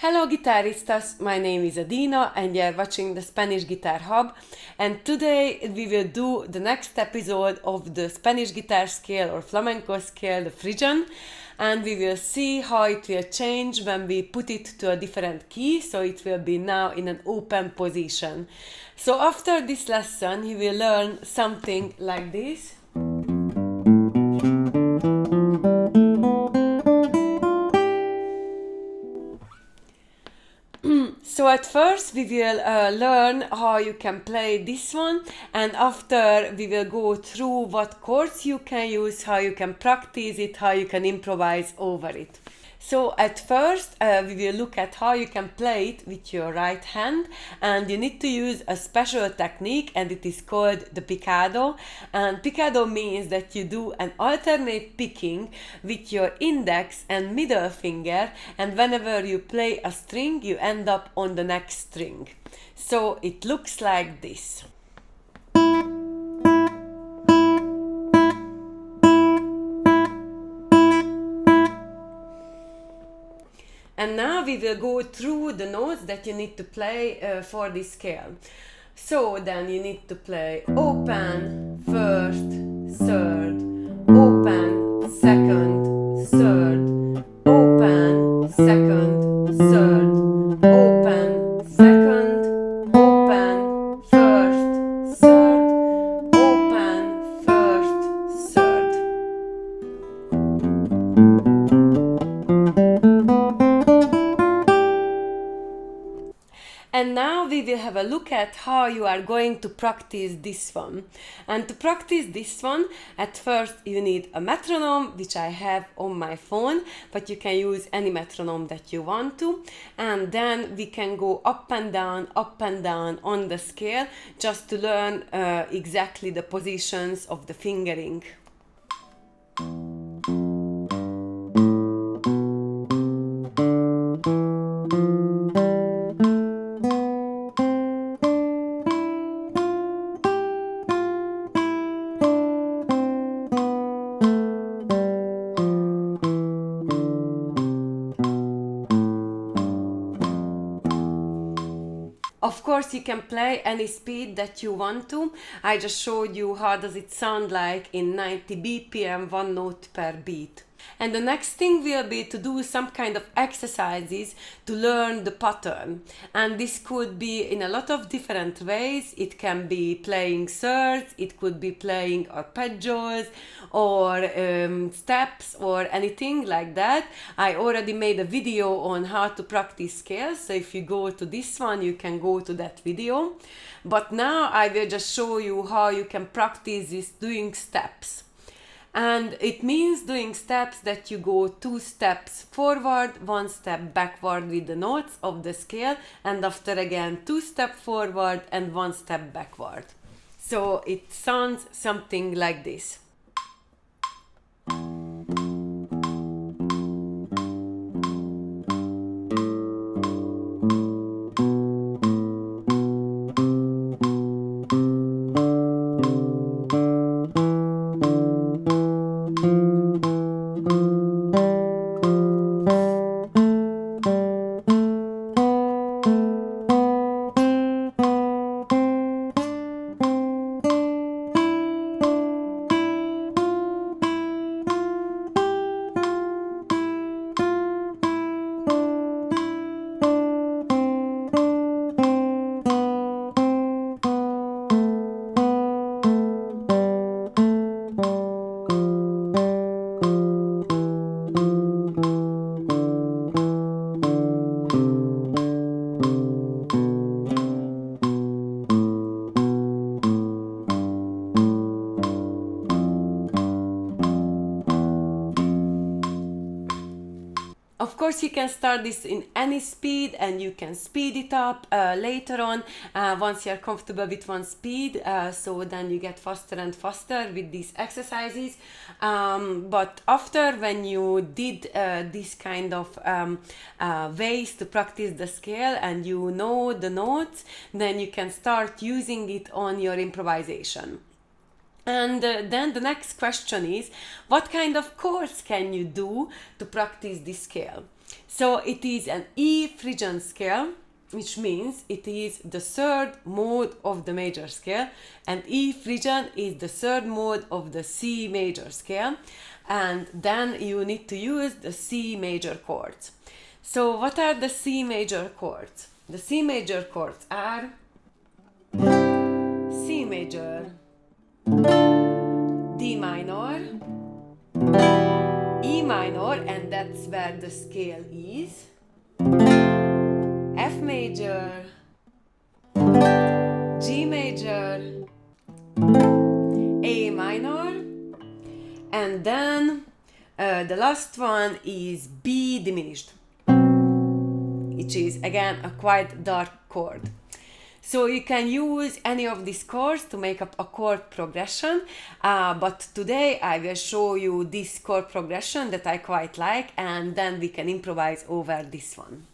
Hello guitaristas, my name is Adina and you're watching the Spanish Guitar Hub, and today we will do the next episode of the Spanish guitar scale or flamenco scale, the phrygian, and we will see how it will change when we put it to a different key, so it will be now in an open position. So after this lesson you will learn something like this. So at first we will learn how you can play this one, and after we will go through what chords you can use, how you can practice it, how you can improvise over it. So at first we will look at how you can play it with your right hand, and you need to use a special technique, and it is called the picado. And picado means that you do an alternate picking with your index and middle finger, and whenever you play a string you end up on the next string. So it looks like this. And now we will go through the notes that you need to play for this scale. So then you need to play open, first, third, open, second, third, open, second, third, open, second, open, first, third, open, first, third. And now we will have a look at how you are going to practice this one. And to practice this one, at first you need a metronome, which I have on my phone, but you can use any metronome that you want to. And then we can go up and down on the scale, just to learn exactly the positions of the fingering. Of course you can play any speed that you want to. I just showed you how does it sound like in 90 BPM, one note per beat. And the next thing will be to do some kind of exercises to learn the pattern. And this could be in a lot of different ways. It can be playing thirds, it could be playing arpeggios or steps or anything like that. I already made a video on how to practice scales, so if you go to this one you can go to that video. But now I will just show you how you can practice this doing steps. And it means doing steps that you go 2 steps forward, 1 step backward with the notes of the scale, and after again 2 steps forward and 1 step backward. So it sounds something like this. Of course you can start this in any speed and you can speed it up later on once you're comfortable with one speed, so then you get faster and faster with these exercises. But after, when you did this kind of ways to practice the scale and you know the notes, then you can start using it on your improvisation. And then the next question is, what kind of chords can you do to practice this scale? So it is an E phrygian scale, which means it is the third mode of the major scale, and E phrygian is the third mode of the C major scale, and then you need to use the C major chords. So what are the C major chords? The C major chords are C major, D minor, E minor, and that's where the scale is, F major, G major, A minor, and then the last one is B diminished, which is again a quite dark chord. So you can use any of these chords to make up a chord progression, but today I will show you this chord progression that I quite like, and then we can improvise over this one.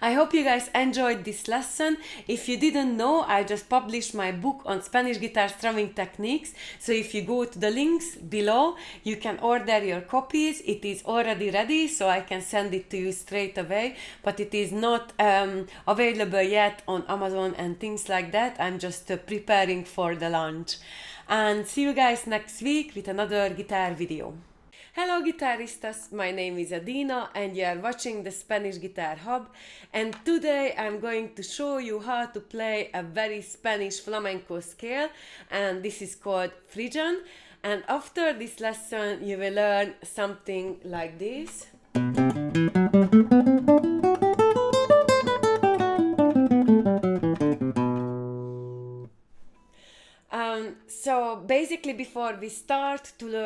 I hope you guys enjoyed this lesson. If you didn't know, I just published my book on Spanish guitar strumming techniques. So if you go to the links below, you can order your copies. It is already ready, so I can send it to you straight away. But it is not available yet on Amazon and things like that. I'm just preparing for the launch. And see you guys next week with another guitar video. Hello guitaristas, my name is Adina and you are watching the Spanish Guitar Hub, and today I'm going to show you how to play a very Spanish flamenco scale, and this is called phrygian, and after this lesson you will learn something like this. So basically before we start to learn